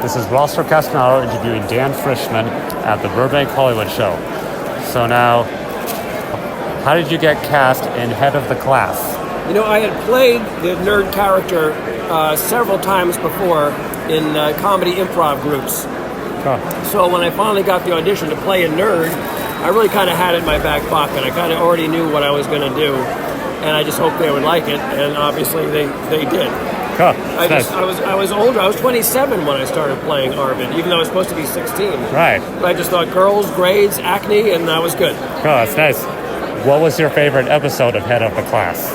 This is Roster Castanaro interviewing Dan Frischman at the Burbank Hollywood Show. So now, how did you get cast in Head of the Class? You know, I had played the nerd character several times before in comedy improv groups. Huh. So when I finally got the audition to play a nerd, I really kind of had it in my back pocket. I kind of already knew what I was going to do, and I just hoped they would like it, and obviously they did. Huh. I was older. I was 27 when I started playing Arvid, even though I was supposed to be 16. Right. But I just thought girls, grades, acne, and I was good. Oh, that's nice. What was your favorite episode of Head of the Class?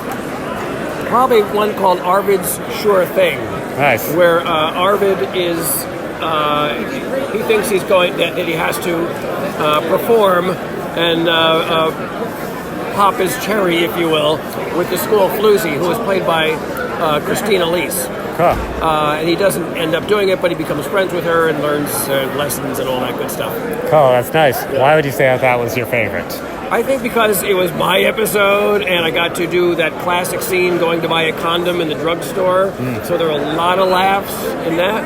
Probably one called Arvid's Sure Thing. Nice. Where Arvid is, he thinks he's going, that he has to perform and pop his cherry, if you will, with the school floozy, who is played by Christina Elise. Huh. And he doesn't end up doing it, but he becomes friends with her and learns lessons and all that good stuff. Oh, that's nice. Yeah. Why would you say that was your favorite? I think because it was my episode, and I got to do that classic scene going to buy a condom in the drugstore. So there were a lot of laughs in that.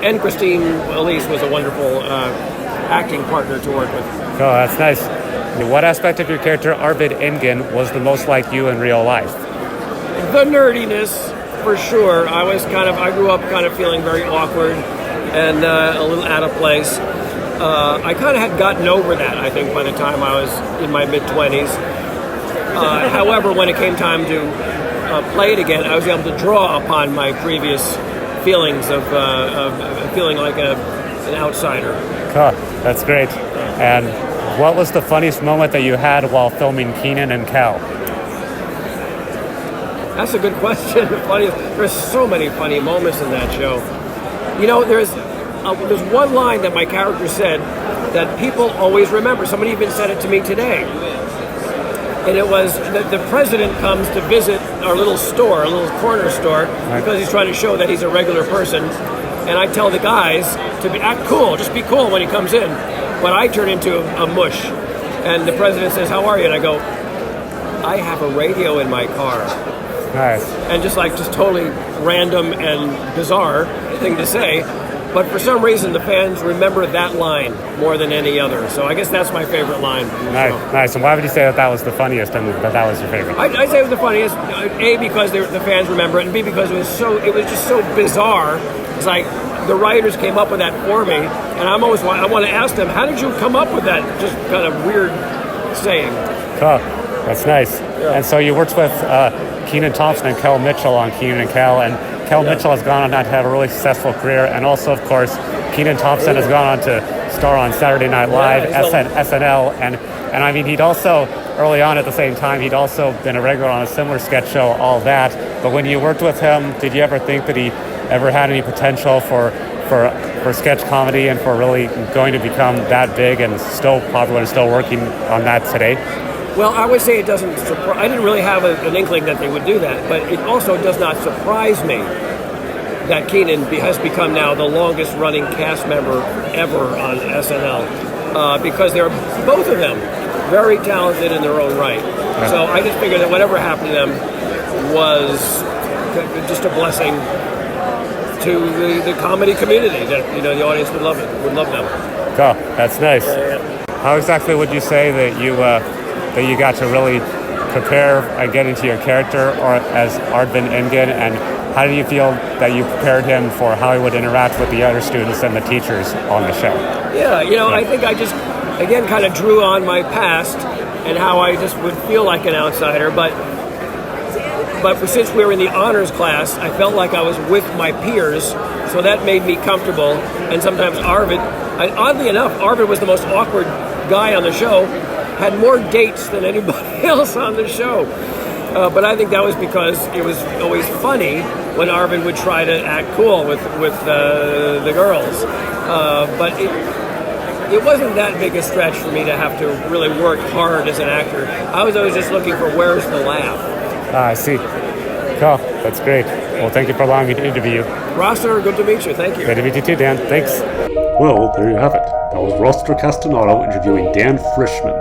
And Christine Elise was a wonderful acting partner to work with. Oh, that's nice. What aspect of your character, Arvid Engen, was the most like you in real life? The nerdiness, for sure. I grew up kind of feeling very awkward and a little out of place. I kind of had gotten over that, I think, by the time I was in my mid-20s. However, when it came time to play it again, I was able to draw upon my previous feelings of feeling like an outsider. Huh, that's great. And what was the funniest moment that you had while filming Kenan and Kel? That's a good question. There's so many funny moments in that show. You know, there's one line that my character said that people always remember. Somebody even said it to me today. And it was that the president comes to visit our little store, a little corner store, because he's trying to show that he's a regular person. And I tell the guys to act cool, just be cool when he comes in. But I turn into a mush. And the president says, "How are you?" And I go, "I have a radio in my car." Nice. And just totally random and bizarre thing to say. But for some reason, the fans remember that line more than any other. So I guess that's my favorite line. Nice. And why would you say that was the funniest and that was your favorite? I'd say it was the funniest. A, because the fans remember it, and B, because it was just so bizarre. It's like the writers came up with that for me, and I want to ask them, how did you come up with that just kind of weird saying? Oh, that's nice. Yeah. And so you worked with Kenan Thompson and Kel Mitchell on Kenan and Kel, and Kel Mitchell has gone on to have a really successful career, and also, of course, Kenan Thompson has gone on to star on Saturday Night Live, SNL, and I mean, he'd also, early on at the same time, he'd also been a regular on a similar sketch show, all that. But when you worked with him, did you ever think that he ever had any potential for sketch comedy and for really going to become that big and still popular and still working on that today? Well, I would say it doesn't surprise. I didn't really have an inkling that they would do that, but it also does not surprise me that Kenan has become now the longest-running cast member ever on SNL, because they're both of them very talented in their own right. Yeah. So I just figured that whatever happened to them was just a blessing to the comedy community. That the audience would love it, would love them. Oh, that's nice. How exactly would you say that you got to really prepare and get into your character or as Arvid Engen, and how do you feel that you prepared him for how he would interact with the other students and the teachers on the show? Yeah, I think I just, again, kind of drew on my past and how I just would feel like an outsider, but since we were in the honors class, I felt like I was with my peers, so that made me comfortable. And sometimes oddly enough, Arvid was the most awkward guy on the show, had more dates than anybody else on the show. But I think that was because it was always funny when Arvid would try to act cool with the girls. But it wasn't that big a stretch for me to have to really work hard as an actor. I was always just looking for where's the laugh. I see. Cool. That's great. Well, thank you for allowing me to interview you. Roster, good to meet you. Thank you. Good to meet you too, Dan. Thanks. Well, there you have it. That was Roster Castanaro interviewing Dan Frischman.